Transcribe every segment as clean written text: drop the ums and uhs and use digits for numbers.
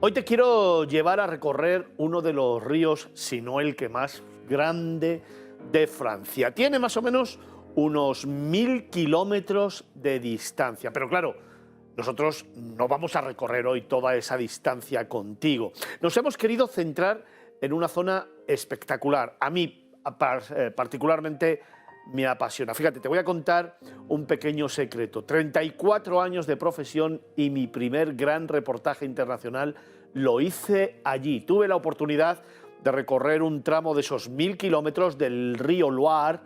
Hoy te quiero llevar a recorrer uno de los ríos, si no el que más grande de Francia. Tiene más o menos unos 1000 kilómetros de distancia, pero claro, nosotros no vamos a recorrer hoy toda esa distancia contigo. Nos hemos querido centrar en una zona espectacular. A mí particularmente me apasiona. Fíjate, te voy a contar un pequeño secreto. 34 años de profesión y mi primer gran reportaje internacional lo hice allí. Tuve la oportunidad de recorrer un tramo de esos 1000 kilómetros del río Loire,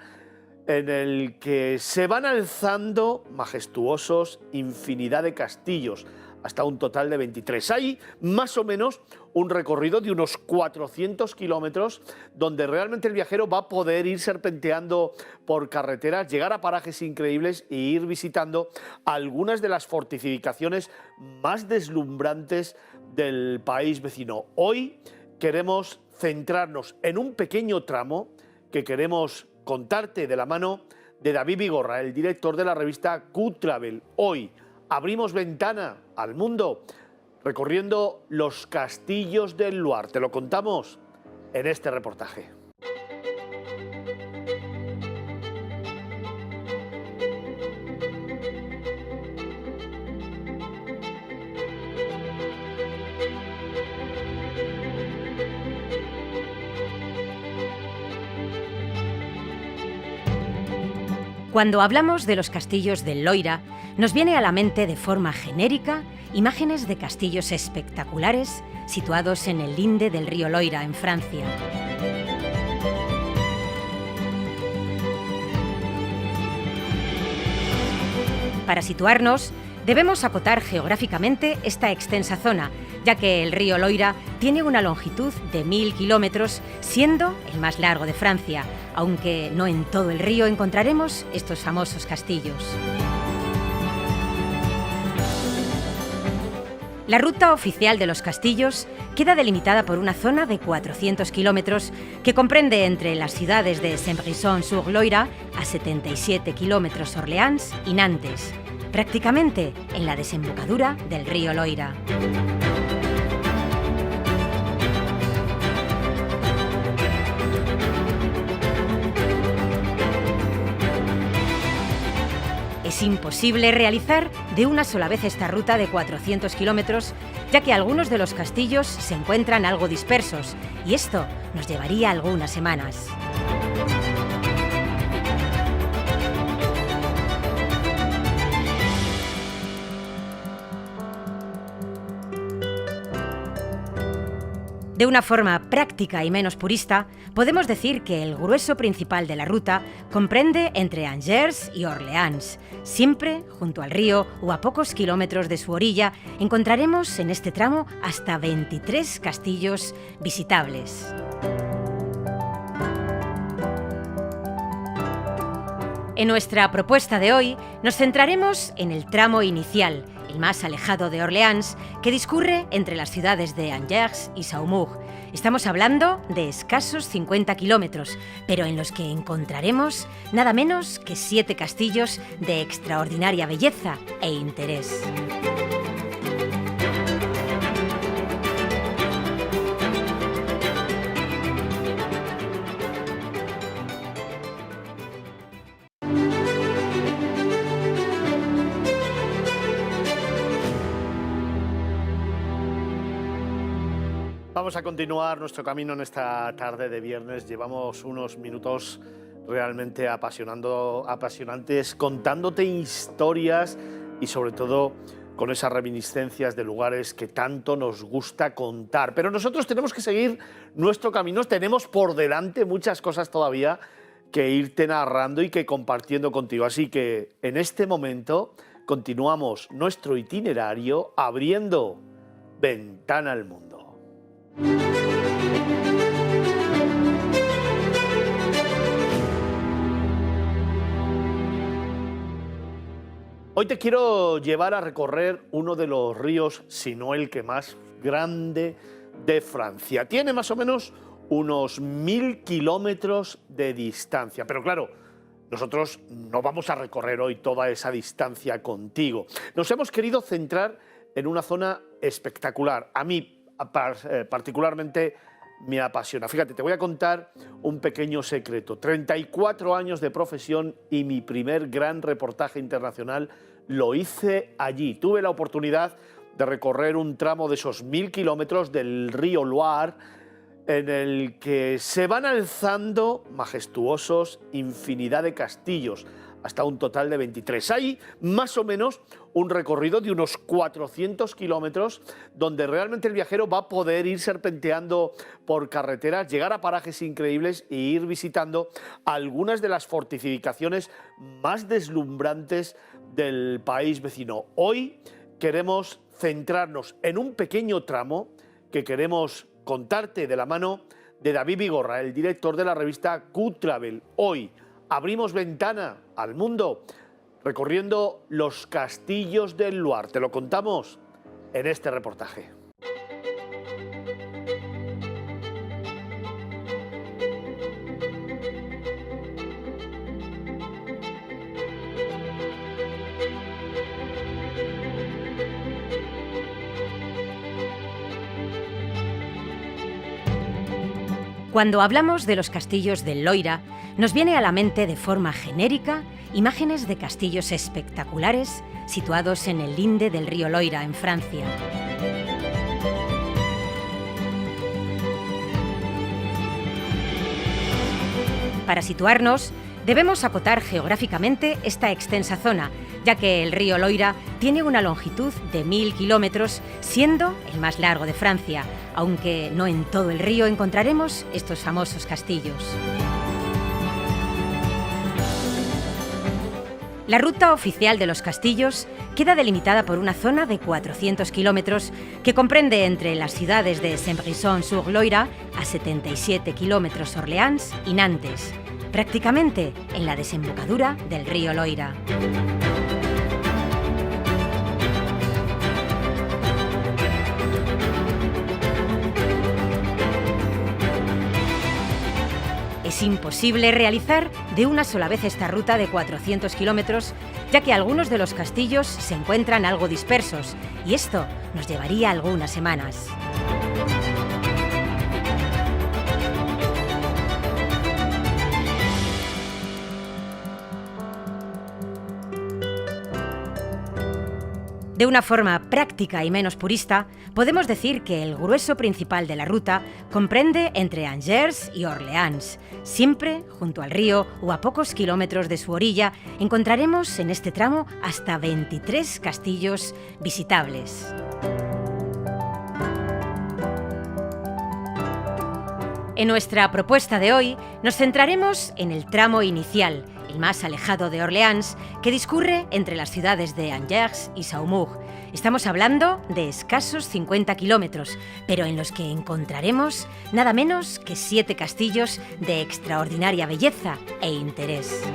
en el que se van alzando majestuosos infinidad de castillos, hasta un total de 23. Hay más o menos un recorrido de unos 400 kilómetros donde realmente el viajero va a poder ir serpenteando por carreteras, llegar a parajes increíbles e ir visitando algunas de las fortificaciones más deslumbrantes del país vecino. Hoy queremos centrarnos en un pequeño tramo que queremos contarte de la mano de David Vigorra, el director de la revista Q-Travel. Hoy abrimos ventana al mundo recorriendo los castillos del Loire. Te lo contamos en este reportaje. Cuando hablamos de los castillos del Loira, nos viene a la mente de forma genérica imágenes de castillos espectaculares situados en el linde del río Loira, en Francia. Para situarnos, debemos acotar geográficamente esta extensa zona, ya que el río Loira tiene una longitud de 1000 kilómetros, siendo el más largo de Francia, aunque no en todo el río encontraremos estos famosos castillos. La ruta oficial de los castillos queda delimitada por una zona de 400 kilómetros que comprende entre las ciudades de Saint-Brisson-sur-Loira, a 77 kilómetros Orleans, y Nantes, prácticamente en la desembocadura del río Loira. Es imposible realizar de una sola vez esta ruta de 400 kilómetros, ya que algunos de los castillos se encuentran algo dispersos, y esto nos llevaría algunas semanas. De una forma práctica y menos purista, podemos decir que el grueso principal de la ruta comprende entre Angers y Orleans. Siempre junto al río o a pocos kilómetros de su orilla encontraremos en este tramo hasta 23 castillos visitables. En nuestra propuesta de hoy nos centraremos en el tramo inicial, el más alejado de Orleans, que discurre entre las ciudades de Angers y Saumur. Estamos hablando de escasos 50 kilómetros, pero en los que encontraremos nada menos que 7 castillos de extraordinaria belleza e interés. Vamos a continuar nuestro camino en esta tarde de viernes. Llevamos unos minutos realmente apasionantes, contándote historias y sobre todo con esas reminiscencias de lugares que tanto nos gusta contar. Pero nosotros tenemos que seguir nuestro camino, tenemos por delante muchas cosas todavía que irte narrando y que compartiendo contigo. Así que en este momento continuamos nuestro itinerario abriendo ventana al mundo. Hoy te quiero llevar a recorrer uno de los ríos, si no el que más grande de Francia. Tiene más o menos unos 1000 kilómetros de distancia, pero claro, nosotros no vamos a recorrer hoy toda esa distancia contigo. Nos hemos querido centrar en una zona espectacular. A mí particularmente me apasiona. Fíjate, te voy a contar un pequeño secreto. 34 años de profesión y mi primer gran reportaje internacional lo hice allí. Tuve la oportunidad de recorrer un tramo de esos 1000 kilómetros del río Loire, en el que se van alzando majestuosos infinidad de castillos, hasta un total de 23. Hay más o menos un recorrido de unos 400 kilómetros donde realmente el viajero va a poder ir serpenteando por carreteras, llegar a parajes increíbles e ir visitando algunas de las fortificaciones más deslumbrantes del país vecino. Hoy queremos centrarnos en un pequeño tramo que queremos contarte de la mano de David Vigorra, el director de la revista Q-Travel. Hoy abrimos ventana al mundo recorriendo los castillos del Loire. Te lo contamos en este reportaje. Cuando hablamos de los castillos del Loira, nos viene a la mente de forma genérica imágenes de castillos espectaculares situados en el linde del río Loira, en Francia. Para situarnos, debemos acotar geográficamente esta extensa zona, ya que el río Loira tiene una longitud de 1000 kilómetros, siendo el más largo de Francia, aunque no en todo el río encontraremos estos famosos castillos. La ruta oficial de los castillos queda delimitada por una zona de 400 kilómetros que comprende entre las ciudades de Saint-Brisson-sur-Loira, a 77 kilómetros Orleans, y Nantes, prácticamente en la desembocadura del río Loira. Es imposible realizar de una sola vez esta ruta de 400 kilómetros, ya que algunos de los castillos se encuentran algo dispersos, y esto nos llevaría algunas semanas. De una forma práctica y menos purista, podemos decir que el grueso principal de la ruta comprende entre Angers y Orleans. Siempre junto al río o a pocos kilómetros de su orilla encontraremos en este tramo hasta 23 castillos visitables. En nuestra propuesta de hoy nos centraremos en el tramo inicial, el más alejado de Orleans, que discurre entre las ciudades de Angers y Saumur. Estamos hablando de escasos 50 kilómetros, pero en los que encontraremos nada menos que 7 castillos de extraordinaria belleza e interés.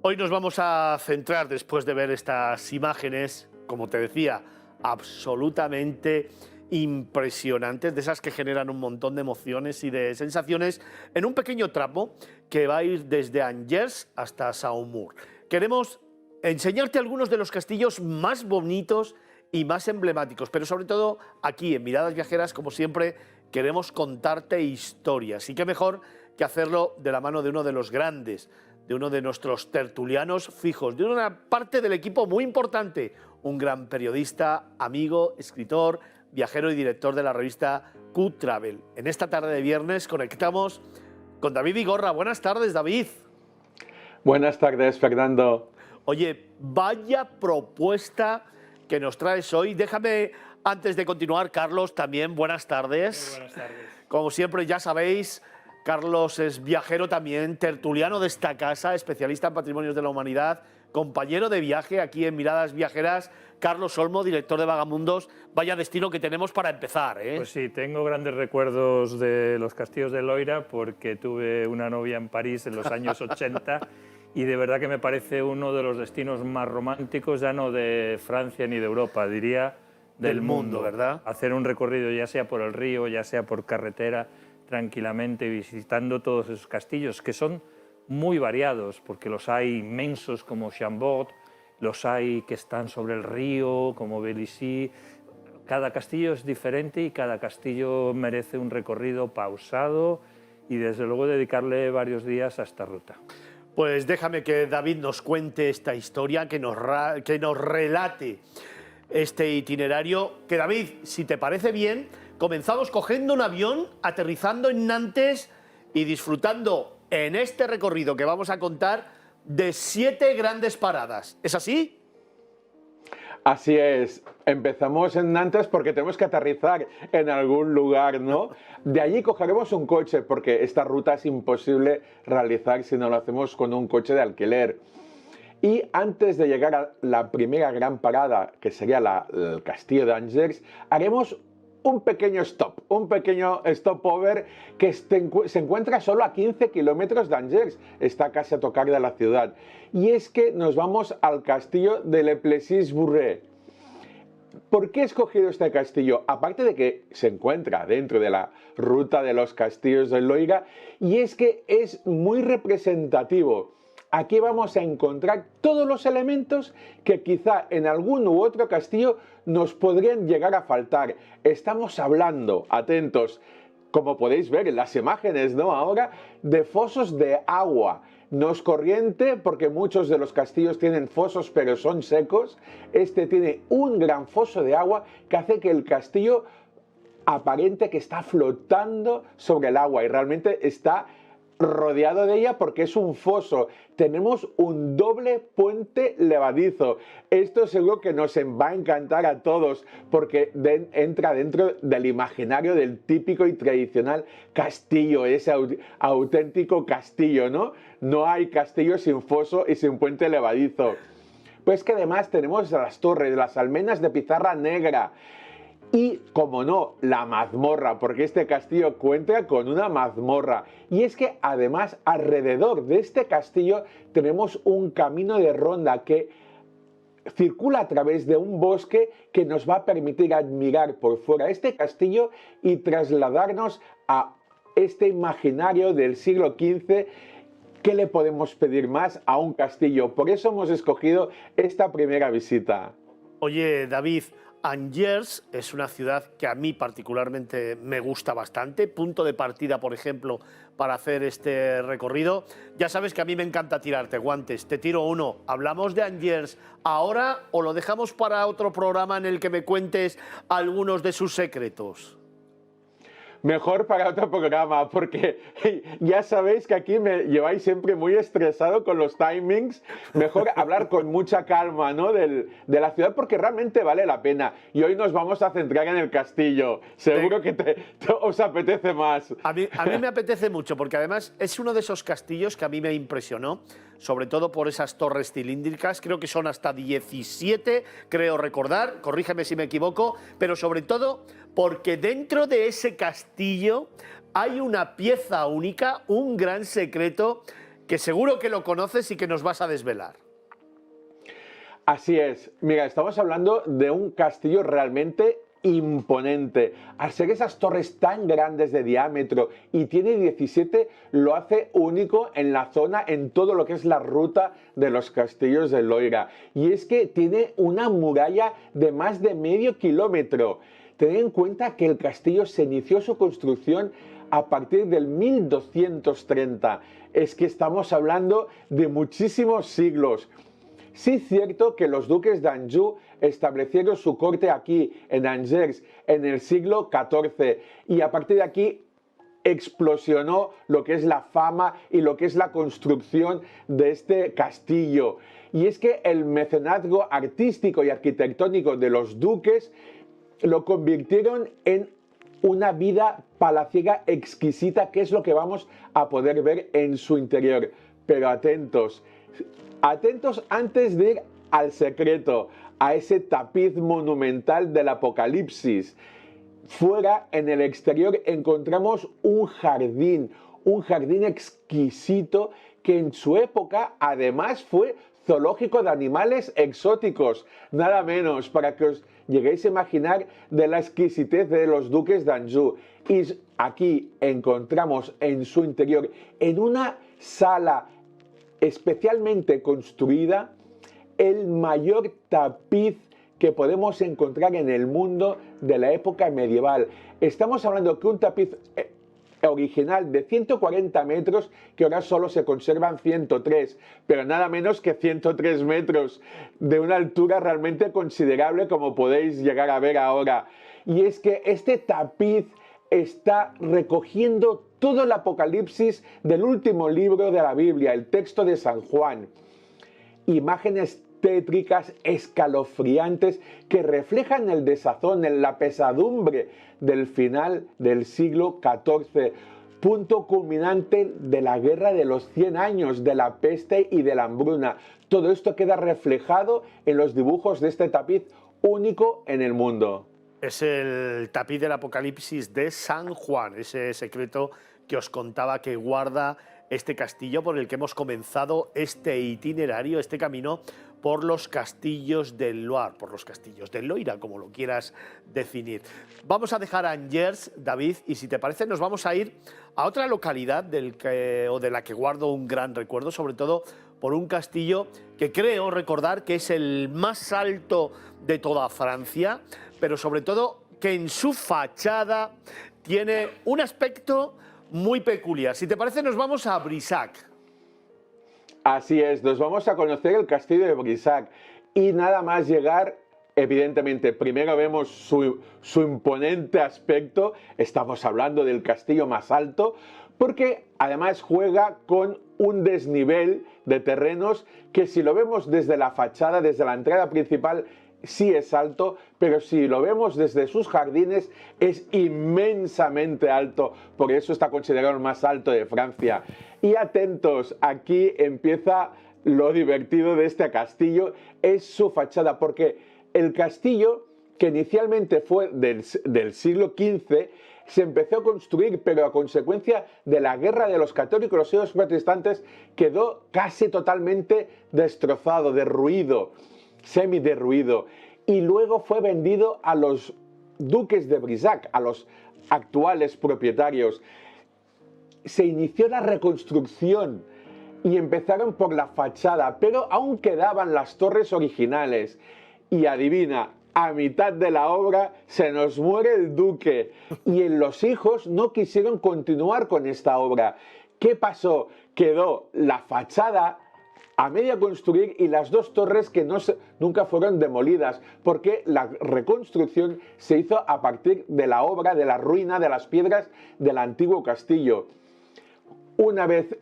Hoy nos vamos a centrar, después de ver estas imágenes, como te decía, absolutamente impresionantes, de esas que generan un montón de emociones y de sensaciones, en un pequeño tramo que va a ir desde Angers hasta Saumur. Queremos enseñarte algunos de los castillos más bonitos y más emblemáticos, pero sobre todo aquí en Miradas Viajeras, como siempre, queremos contarte historias. Y qué mejor que hacerlo de la mano de uno de los grandes, de uno de nuestros tertulianos fijos, de una parte del equipo muy importante, un gran periodista, amigo, escritor, viajero y director de la revista Q-Travel. En esta tarde de viernes conectamos con David Vigorra. Buenas tardes, David. Buenas tardes, Fernando. Oye, vaya propuesta que nos traes hoy. Déjame, antes de continuar, Carlos, también buenas tardes. Muy buenas tardes. Como siempre, ya sabéis, Carlos es viajero también, tertuliano de esta casa, especialista en patrimonios de la humanidad, compañero de viaje aquí en Miradas Viajeras. Carlos Olmo, director de Vagamundos. Vaya destino que tenemos para empezar, ¿eh? Pues sí, tengo grandes recuerdos de los castillos de Loira porque tuve una novia en París en los años 80 y de verdad que me parece uno de los destinos más románticos, ya no de Francia ni de Europa, diría del mundo, ¿verdad? Hacer un recorrido ya sea por el río, ya sea por carretera, tranquilamente visitando todos esos castillos, que son muy variados, porque los hay inmensos como Chambord, los hay que están sobre el río, como Vélizy. Cada castillo es diferente y cada castillo merece un recorrido pausado y desde luego dedicarle varios días a esta ruta. Pues déjame que David nos cuente esta historia, que nos relate este itinerario. Que David, si te parece bien, comenzamos cogiendo un avión, aterrizando en Nantes y disfrutando en este recorrido que vamos a contar de 7 grandes paradas. ¿Es así? Así es, empezamos en Nantes porque tenemos que aterrizar en algún lugar, ¿no? De allí cogeremos un coche porque esta ruta es imposible realizar si no lo hacemos con un coche de alquiler. Y antes de llegar a la primera gran parada, que sería el castillo de Angers, haremos un pequeño stopover que se encuentra solo a 15 kilómetros de Angers, está casi a tocar de la ciudad. Y es que nos vamos al castillo de Le Plessis-Bourget. ¿Por qué he escogido este castillo? Aparte de que se encuentra dentro de la ruta de los castillos del Loira, y es que es muy representativo. Aquí vamos a encontrar todos los elementos que quizá en algún u otro castillo nos podrían llegar a faltar. Estamos hablando, atentos, como podéis ver en las imágenes, ¿no? Ahora, de fosos de agua. No es corriente porque muchos de los castillos tienen fosos pero son secos. Este tiene un gran foso de agua que hace que el castillo aparente que está flotando sobre el agua y realmente está rodeado de ella porque es un foso. Tenemos un doble puente levadizo. Esto seguro que nos va a encantar a todos porque entra dentro del imaginario del típico y tradicional castillo, ese auténtico castillo, ¿no? No hay castillo sin foso y sin puente levadizo. Pues que además tenemos las torres, las almenas de pizarra negra. Y, como no, la mazmorra, porque este castillo cuenta con una mazmorra. Y es que, además, alrededor de este castillo tenemos un camino de ronda que circula a través de un bosque que nos va a permitir admirar por fuera este castillo y trasladarnos a este imaginario del siglo XV. ¿Qué le podemos pedir más a un castillo? Por eso hemos escogido esta primera visita. Oye, David, Angers es una ciudad que a mí particularmente me gusta bastante, punto de partida, por ejemplo, para hacer este recorrido. Ya sabes que a mí me encanta tirarte guantes, te tiro uno. ¿Hablamos de Angers ahora o lo dejamos para otro programa en el que me cuentes algunos de sus secretos? Mejor para otro programa, porque ya sabéis que aquí me lleváis siempre muy estresado con los timings. Mejor hablar con mucha calma, ¿no? de la ciudad, porque realmente vale la pena. Y hoy nos vamos a centrar en el castillo. Seguro que os apetece más. A mí me apetece mucho, porque además es uno de esos castillos que a mí me impresionó, sobre todo por esas torres cilíndricas. Creo que son hasta 17, creo recordar, corrígeme si me equivoco, pero sobre todo porque dentro de ese castillo hay una pieza única, un gran secreto que seguro que lo conoces y que nos vas a desvelar. Así es. Mira, estamos hablando de un castillo realmente imponente. Al ser esas torres tan grandes de diámetro y tiene 17, lo hace único en la zona, en todo lo que es la ruta de los castillos del Loira. Y es que tiene una muralla de más de medio kilómetro. Tened en cuenta que el castillo se inició su construcción a partir del 1230. Es que estamos hablando de muchísimos siglos. Sí es cierto que los duques de Anjou establecieron su corte aquí, en Angers, en el siglo XIV. Y a partir de aquí explosionó lo que es la fama y lo que es la construcción de este castillo. Y es que el mecenazgo artístico y arquitectónico de los duques lo convirtieron en una vida palaciega exquisita, que es lo que vamos a poder ver en su interior. Pero atentos, atentos antes de ir al secreto, a ese tapiz monumental del Apocalipsis. Fuera, en el exterior, encontramos un jardín exquisito que en su época además fue zoológico de animales exóticos, nada menos, para que os lleguéis a imaginar de la exquisitez de los duques de Anjou. Y aquí encontramos en su interior, en una sala especialmente construida, el mayor tapiz que podemos encontrar en el mundo de la época medieval. Estamos hablando que un tapiz original de 140 metros, que ahora solo se conservan 103, pero nada menos que 103 metros, de una altura realmente considerable, como podéis llegar a ver ahora. Y es que este tapiz está recogiendo todo el Apocalipsis del último libro de la Biblia, el texto de San Juan. Imágenes tétricas, escalofriantes, que reflejan el desazón, la pesadumbre del final del siglo XIV, punto culminante de la guerra de los 100 años, de la peste y de la hambruna. Todo esto queda reflejado en los dibujos de este tapiz único en el mundo. Es el tapiz del Apocalipsis de San Juan, ese secreto que os contaba que guarda este castillo por el que hemos comenzado este itinerario, este camino por los castillos del Loire, por los castillos del Loira, como lo quieras definir. Vamos a dejar Angers, David, y si te parece nos vamos a ir a otra localidad de la que guardo un gran recuerdo, sobre todo por un castillo que creo recordar que es el más alto de toda Francia, pero sobre todo que en su fachada tiene un aspecto muy peculiar. Si te parece, nos vamos a Brissac. Así es, nos vamos a conocer el castillo de Brissac y nada más llegar, evidentemente, primero vemos su imponente aspecto, estamos hablando del castillo más alto, porque además juega con un desnivel de terrenos que si lo vemos desde la fachada, desde la entrada principal, sí es alto, pero si lo vemos desde sus jardines es inmensamente alto, por eso está considerado el más alto de Francia. Y atentos, aquí empieza lo divertido de este castillo, es su fachada, porque el castillo, que inicialmente fue del siglo XV, se empezó a construir, pero a consecuencia de la guerra de los católicos y los protestantes, quedó casi totalmente destrozado, derruido, semiderruido, y luego fue vendido a los duques de Brissac, a los actuales propietarios. Se inició la reconstrucción y empezaron por la fachada, pero aún quedaban las torres originales. Y adivina, a mitad de la obra se nos muere el duque y los hijos no quisieron continuar con esta obra. ¿Qué pasó? Quedó la fachada a media construir y las dos torres que nunca fueron demolidas, porque la reconstrucción se hizo a partir de la obra, de la ruina, de las piedras del antiguo castillo. Una vez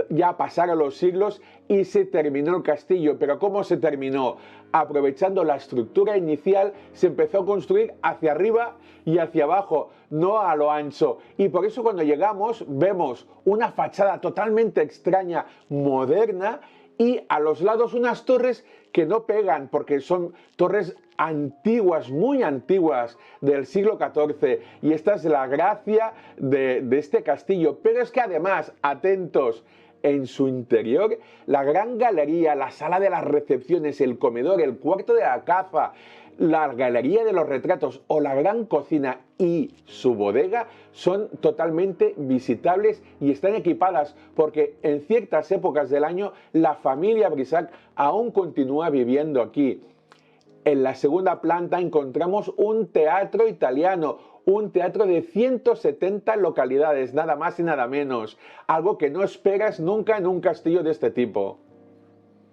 ya pasaron los siglos y se terminó el castillo. ¿Pero cómo se terminó? Aprovechando la estructura inicial, se empezó a construir hacia arriba y hacia abajo, no a lo ancho. Y por eso cuando llegamos vemos una fachada totalmente extraña, moderna, y a los lados unas torres que no pegan, porque son torres antiguas, muy antiguas, del siglo XIV. Y esta es la gracia de este castillo. Pero es que además, atentos, en su interior, la gran galería, la sala de las recepciones, el comedor, el cuarto de la caza, la galería de los retratos o la gran cocina y su bodega son totalmente visitables y están equipadas porque en ciertas épocas del año la familia Brissac aún continúa viviendo aquí. En la segunda planta encontramos un teatro italiano, un teatro de 170 localidades, nada más y nada menos, algo que no esperas nunca en un castillo de este tipo.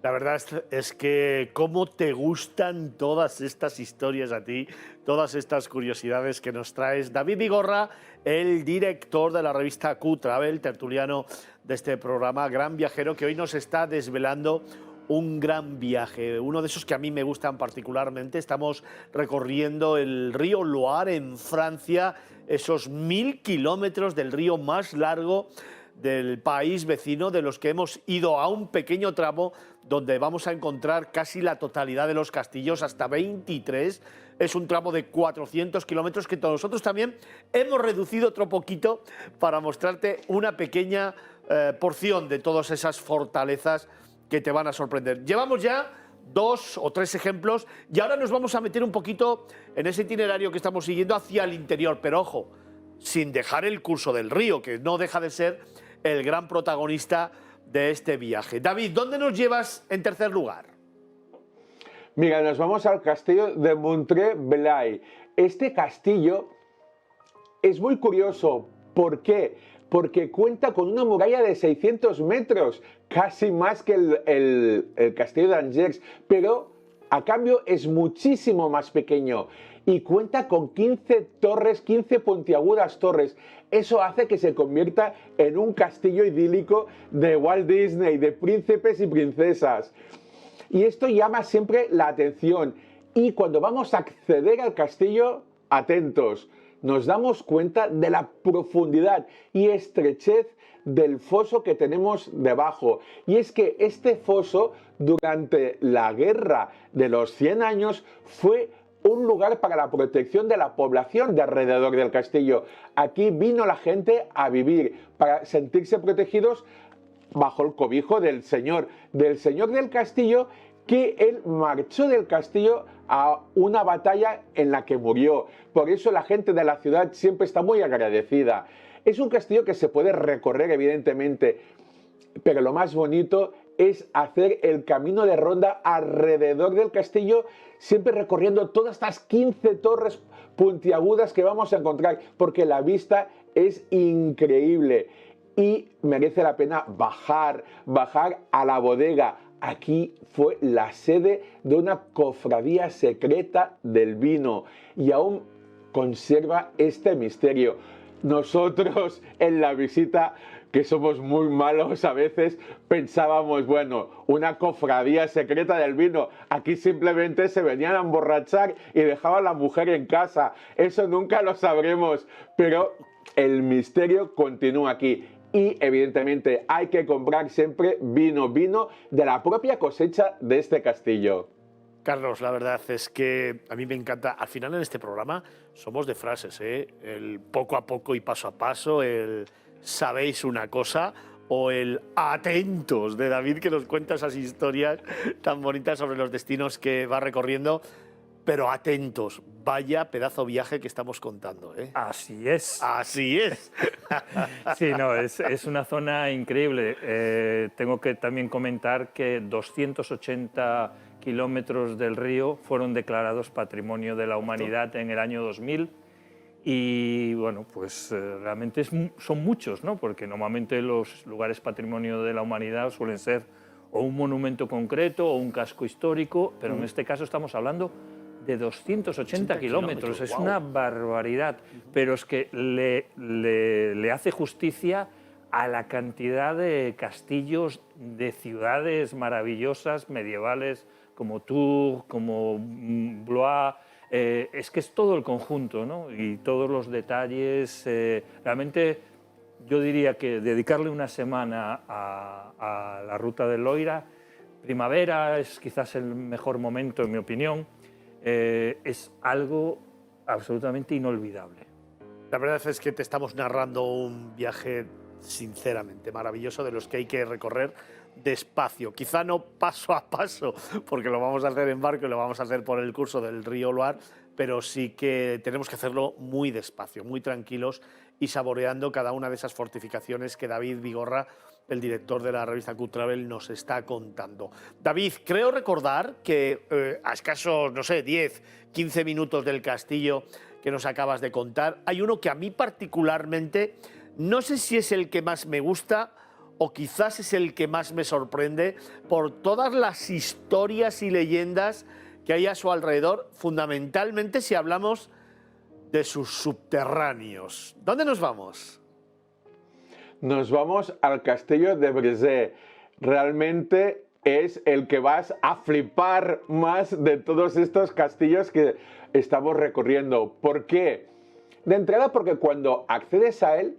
La verdad es que cómo te gustan todas estas historias a ti, todas estas curiosidades que nos traes. David Vigorra, el director de la revista Q-Travel, tertuliano de este programa, gran viajero, que hoy nos está desvelando un gran viaje, uno de esos que a mí me gustan particularmente. Estamos recorriendo el río Loire en Francia, esos 1000 kilómetros del río más largo del país vecino, de los que hemos ido a un pequeño tramo donde vamos a encontrar casi la totalidad de los castillos, hasta 23. Es un tramo de 400 kilómetros que nosotros también hemos reducido otro poquito para mostrarte una pequeña porción de todas esas fortalezas que te van a sorprender. Llevamos ya 2 o 3 ejemplos y ahora nos vamos a meter un poquito en ese itinerario que estamos siguiendo hacia el interior, pero ojo, sin dejar el curso del río, que no deja de ser el gran protagonista de este viaje. David, ¿dónde nos llevas en tercer lugar? Mira, nos vamos al castillo de Montreuil. Este castillo es muy curioso. ¿Por qué? Porque cuenta con una muralla de 600 metros, casi más que el castillo de Angers, pero a cambio es muchísimo más pequeño y cuenta con 15 torres, 15 puntiagudas torres. Eso hace que se convierta en un castillo idílico de Walt Disney, de príncipes y princesas. Y esto llama siempre la atención. Y cuando vamos a acceder al castillo, atentos, nos damos cuenta de la profundidad y estrechez del foso que tenemos debajo. Y es que este foso, durante la guerra de los 100 años, fue un lugar para la protección de la población de alrededor del castillo. Aquí vino la gente a vivir para sentirse protegidos bajo el cobijo del señor del castillo, que él marchó del castillo a una batalla en la que murió. Por eso la gente de la ciudad siempre está muy agradecida. Es un castillo que se puede recorrer, evidentemente, pero lo más bonito es hacer el camino de ronda alrededor del castillo, siempre recorriendo todas estas 15 torres puntiagudas que vamos a encontrar, porque la vista es increíble y merece la pena bajar a la bodega. Aquí fue la sede de una cofradía secreta del vino y aún conserva este misterio. Nosotros en la visita, que somos muy malos a veces, pensábamos, bueno, una cofradía secreta del vino. Aquí simplemente se venían a emborrachar y dejaban a la mujer en casa. Eso nunca lo sabremos, pero el misterio continúa aquí. Y evidentemente hay que comprar siempre vino de la propia cosecha de este castillo. Carlos, la verdad es que a mí me encanta. Al final en este programa somos de frases, ¿eh? El poco a poco y paso a paso, el sabéis una cosa o el atentos de David, que nos cuenta esas historias tan bonitas sobre los destinos que va recorriendo. Pero atentos, vaya pedazo viaje que estamos contando, ¿eh? Así es. Así es. Sí, no, es una zona increíble. Tengo que también comentar que 280 kilómetros del río fueron declarados Patrimonio de la Humanidad en el año 2000 y, bueno, pues realmente son muchos, ¿no? Porque normalmente los lugares Patrimonio de la Humanidad suelen ser o un monumento concreto o un casco histórico, pero en este caso estamos hablando de 280 kilómetros, es una barbaridad, pero es que le hace justicia a la cantidad de castillos, de ciudades maravillosas, medievales, como Tours, como Blois. Es que es todo el conjunto, ¿no? Y todos los detalles. Realmente yo diría que dedicarle una semana a la ruta del Loira, primavera es quizás el mejor momento, en mi opinión. Es algo absolutamente inolvidable. La verdad es que te estamos narrando un viaje sinceramente maravilloso, de los que hay que recorrer despacio, quizá no paso a paso, porque lo vamos a hacer en barco y lo vamos a hacer por el curso del río Loire, pero sí que tenemos que hacerlo muy despacio, muy tranquilos y saboreando cada una de esas fortificaciones que David Vigorra, el director de la revista Q-Travel, nos está contando. David, creo recordar que a escasos, no sé, 10, 15 minutos del castillo que nos acabas de contar, hay uno que a mí particularmente, no sé si es el que más me gusta o quizás es el que más me sorprende por todas las historias y leyendas que hay a su alrededor, fundamentalmente si hablamos de sus subterráneos. ¿Dónde nos vamos? Nos vamos al castillo de Brezé. Realmente es el que vas a flipar más de todos estos castillos que estamos recorriendo. ¿Por qué? De entrada porque cuando accedes a él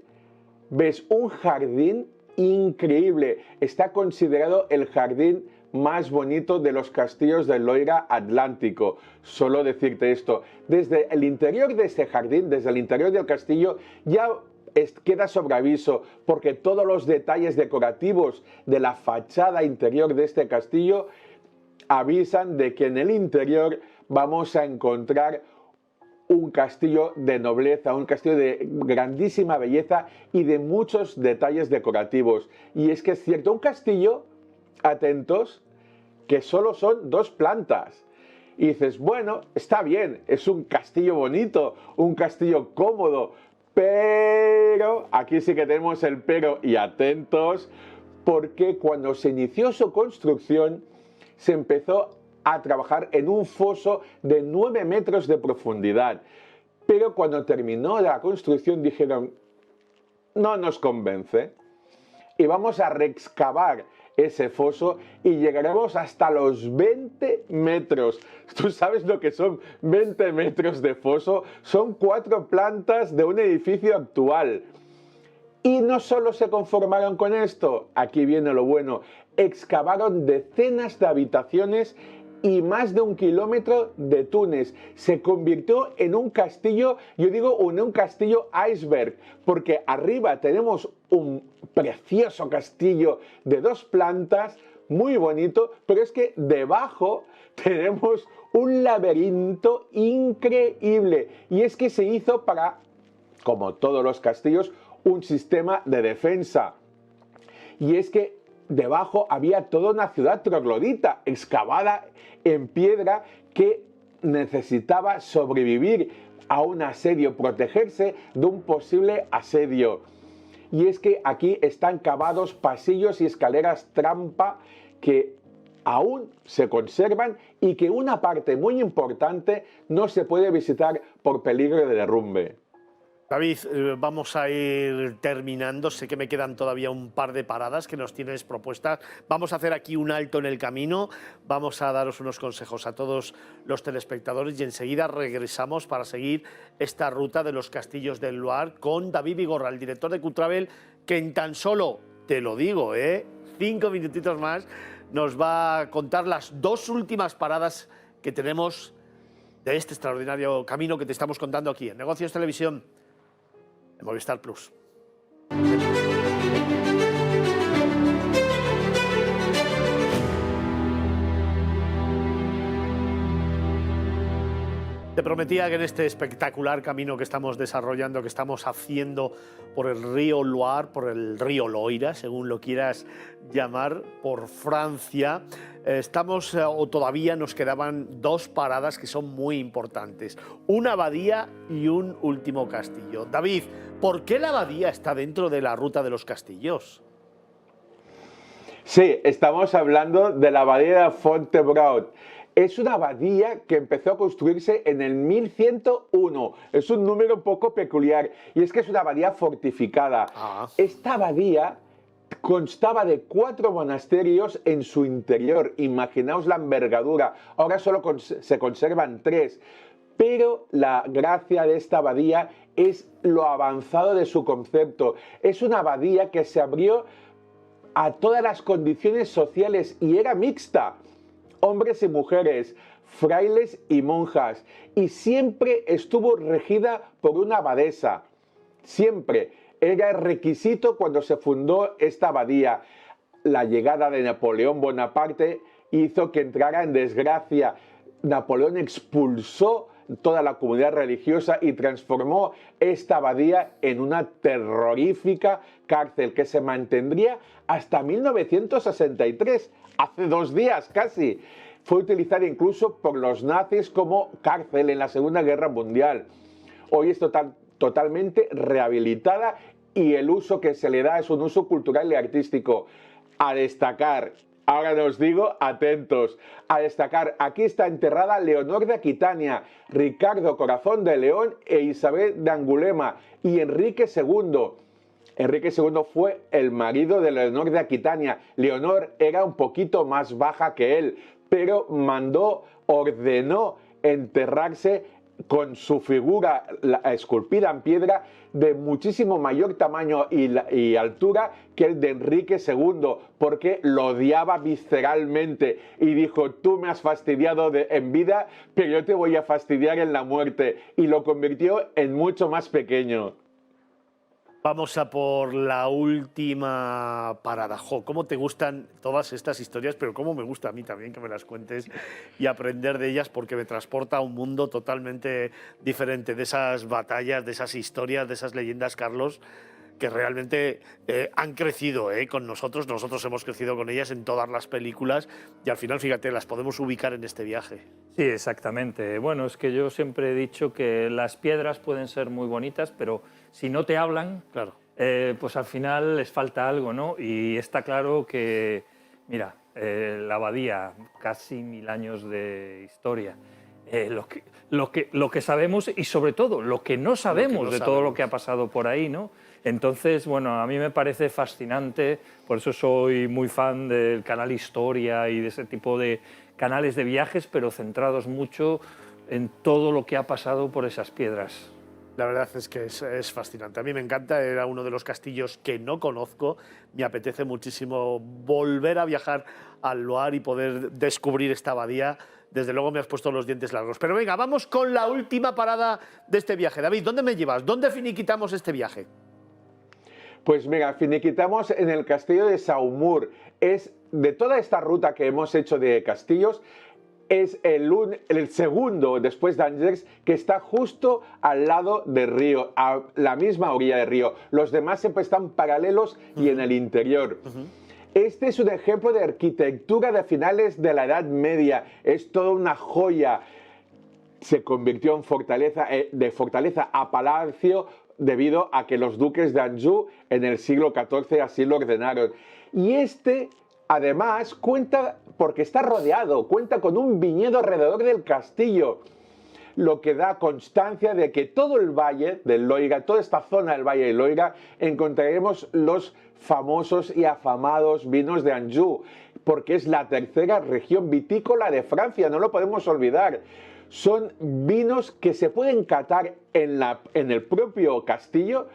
ves un jardín increíble. Está considerado el jardín más bonito de los castillos del Loira Atlántico. Solo decirte esto, desde el interior de este jardín, desde el interior del castillo, ya queda sobre aviso, porque todos los detalles decorativos de la fachada interior de este castillo avisan de que en el interior vamos a encontrar un castillo de nobleza, un castillo de grandísima belleza y de muchos detalles decorativos. Y es que es cierto, un castillo, atentos, que solo son 2 plantas. Y dices, bueno, está bien, es un castillo bonito, un castillo cómodo, pero aquí sí que tenemos el pero, y atentos, porque cuando se inició su construcción se empezó a trabajar en un foso de 9 metros de profundidad. Pero cuando terminó la construcción dijeron, no nos convence, y vamos a reexcavar ese foso y llegaremos hasta los 20 metros. ¿Tú sabes lo que son 20 metros de foso? Son 4 plantas de un edificio actual. Y no solo se conformaron con esto, aquí viene lo bueno, excavaron decenas de habitaciones y más de 1 kilómetro de túneles. Se convirtió en un castillo, yo digo en un castillo iceberg, porque arriba tenemos un precioso castillo de 2 plantas, muy bonito, pero es que debajo tenemos un laberinto increíble. Y es que se hizo para, como todos los castillos, un sistema de defensa. Y es que debajo había toda una ciudad troglodita excavada en piedra que necesitaba sobrevivir a un asedio, protegerse de un posible asedio. Y es que aquí están cavados pasillos y escaleras trampa que aún se conservan y que una parte muy importante no se puede visitar por peligro de derrumbe. David, vamos a ir terminando. Sé que me quedan todavía un par de paradas que nos tienes propuestas. Vamos a hacer aquí un alto en el camino. Vamos a daros unos consejos a todos los telespectadores y enseguida regresamos para seguir esta ruta de los castillos del Loire con David Vigorra, el director de Q-Travel, que en tan solo, te lo digo, 5 minutitos más, nos va a contar las 2 últimas paradas que tenemos de este extraordinario camino que te estamos contando aquí en Negocios Televisión, en Movistar Plus. Te prometía que en este espectacular camino que estamos desarrollando, que estamos haciendo por el río Loire, por el río Loira, según lo quieras llamar, por Francia, estamos o todavía nos quedaban 2 paradas que son muy importantes. Una abadía y un último castillo. David, ¿por qué la abadía está dentro de la ruta de los castillos? Sí, estamos hablando de la abadía de Fontevraud. Es una abadía que empezó a construirse en el 1101. Es un número un poco peculiar y es que es una abadía fortificada. Esta abadía constaba de 4 monasterios en su interior. Imaginaos la envergadura. Ahora solo se conservan 3. Pero la gracia de esta abadía es lo avanzado de su concepto. Es una abadía que se abrió a todas las condiciones sociales y era mixta. Hombres y mujeres, frailes y monjas, y siempre estuvo regida por una abadesa. Siempre era requisito cuando se fundó esta abadía. La llegada de Napoleón Bonaparte hizo que entrara en desgracia. Napoleón expulsó toda la comunidad religiosa y transformó esta abadía en una terrorífica cárcel que se mantendría hasta 1963, hace 2 días casi. Fue utilizada incluso por los nazis como cárcel en la Segunda Guerra Mundial. Hoy es totalmente rehabilitada y el uso que se le da es un uso cultural y artístico. A destacar, ahora os digo, atentos, a destacar, aquí está enterrada Leonor de Aquitania, Ricardo Corazón de León e Isabel de Angulema y Enrique II. Enrique II fue el marido de Leonor de Aquitania. Leonor era un poquito más baja que él, pero ordenó enterrarse con su figura esculpida en piedra de muchísimo mayor tamaño y altura que el de Enrique II, porque lo odiaba visceralmente y dijo: tú me has fastidiado en vida, pero yo te voy a fastidiar en la muerte, y lo convirtió en mucho más pequeño. Vamos a por la última parada. Jo, ¿cómo te gustan todas estas historias? Pero cómo me gusta a mí también que me las cuentes y aprender de ellas, porque me transporta a un mundo totalmente diferente de esas batallas, de esas historias, de esas leyendas, Carlos, que realmente han crecido con nosotros. Nosotros hemos crecido con ellas en todas las películas y al final, fíjate, las podemos ubicar en este viaje. Sí, exactamente. Bueno, es que yo siempre he dicho que las piedras pueden ser muy bonitas, pero si no te hablan, Claro. pues al final les falta algo, ¿no? Y está claro que, mira, la abadía, casi 1000 años de historia, lo que sabemos y sobre todo lo que no sabemos de todo lo que ha pasado por ahí, ¿no? Entonces, bueno, a mí me parece fascinante, por eso soy muy fan del canal Historia y de ese tipo de canales de viajes, pero centrados mucho en todo lo que ha pasado por esas piedras. La verdad es que es fascinante. A mí me encanta, era uno de los castillos que no conozco. Me apetece muchísimo volver a viajar al Loire y poder descubrir esta abadía. Desde luego me has puesto los dientes largos. Pero venga, vamos con la última parada de este viaje. David, ¿dónde me llevas? ¿Dónde finiquitamos este viaje? Pues mira, finiquitamos en el castillo de Saumur. Es de toda esta ruta que hemos hecho de castillos, es el segundo después de Angers que está justo al lado del río, a la misma orilla del río. Los demás siempre están paralelos y en el interior. Este es un ejemplo de arquitectura de finales de la Edad Media. Es toda una joya. Se convirtió en fortaleza, de fortaleza a palacio debido a que los duques de Anjou en el siglo XIV así lo ordenaron. Y este, además, cuenta, porque está rodeado, cuenta con un viñedo alrededor del castillo, lo que da constancia de que todo el valle del Loira, toda esta zona del valle del Loira, encontraremos los famosos y afamados vinos de Anjou, porque es la tercera región vitícola de Francia, no lo podemos olvidar. Son vinos que se pueden catar en el propio castillo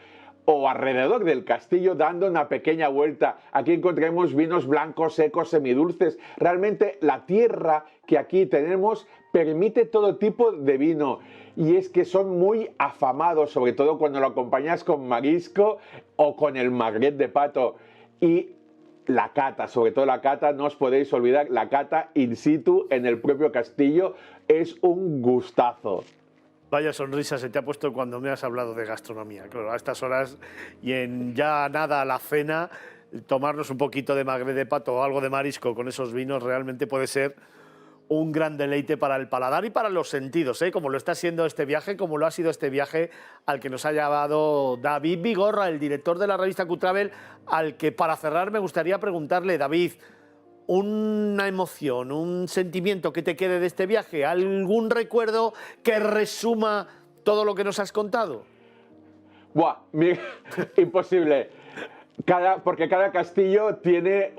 o alrededor del castillo dando una pequeña vuelta. Aquí encontraremos vinos blancos, secos, semidulces. Realmente la tierra que aquí tenemos permite todo tipo de vino y es que son muy afamados, sobre todo cuando lo acompañas con marisco o con el magret de pato. Y la cata, sobre todo la cata, no os podéis olvidar, la cata in situ en el propio castillo es un gustazo. Vaya sonrisa se te ha puesto cuando me has hablado de gastronomía. Claro, a estas horas y en ya nada a la cena, tomarnos un poquito de magret de pato o algo de marisco con esos vinos realmente puede ser un gran deleite para el paladar y para los sentidos, como lo está siendo este viaje, como lo ha sido este viaje al que nos ha llevado David Vigorra, el director de la revista Q-Travel, al que para cerrar me gustaría preguntarle, David, una emoción, un sentimiento que te quede de este viaje, algún recuerdo que resuma todo lo que nos has contado. Buah, imposible. Porque cada castillo tiene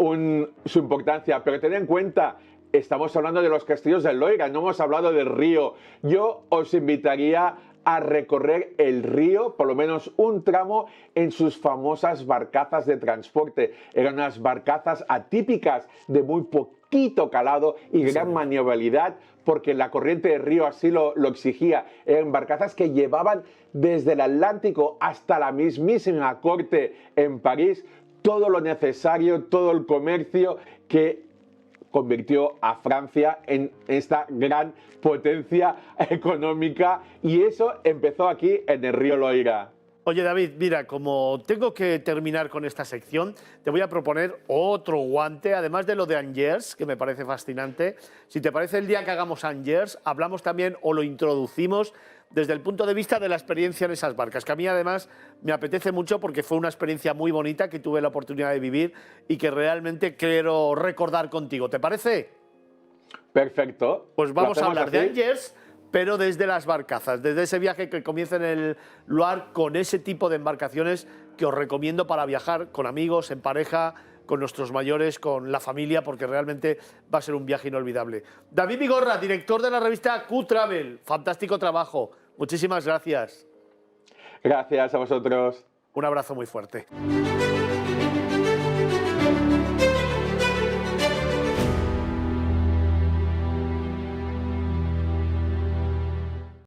su importancia, pero ten en cuenta, estamos hablando de los castillos del Loira, no hemos hablado del río. Yo os invitaría a recorrer el río, por lo menos un tramo, en sus famosas barcazas de transporte. Eran unas barcazas atípicas de muy poquito calado y gran maniobrabilidad, porque la corriente del río así lo exigía. Eran barcazas que llevaban desde el Atlántico hasta la mismísima corte en París todo lo necesario, todo el comercio que convirtió a Francia en esta gran potencia económica y eso empezó aquí en el río Loira. Oye David, mira, como tengo que terminar con esta sección, te voy a proponer otro guante, además de lo de Angers, que me parece fascinante. Si te parece, el día que hagamos Angers, hablamos también o lo introducimos desde el punto de vista de la experiencia en esas barcas, que a mí además me apetece mucho porque fue una experiencia muy bonita que tuve la oportunidad de vivir y que realmente quiero recordar contigo. ¿Te parece? Perfecto. Pues vamos a hablar de Angers, pero desde las barcazas, desde ese viaje que comienza en el Loire con ese tipo de embarcaciones que os recomiendo para viajar con amigos, en pareja, con nuestros mayores, con la familia, porque realmente va a ser un viaje inolvidable. David Vigorra, director de la revista Q-Travel, fantástico trabajo. Muchísimas gracias. Gracias a vosotros. Un abrazo muy fuerte.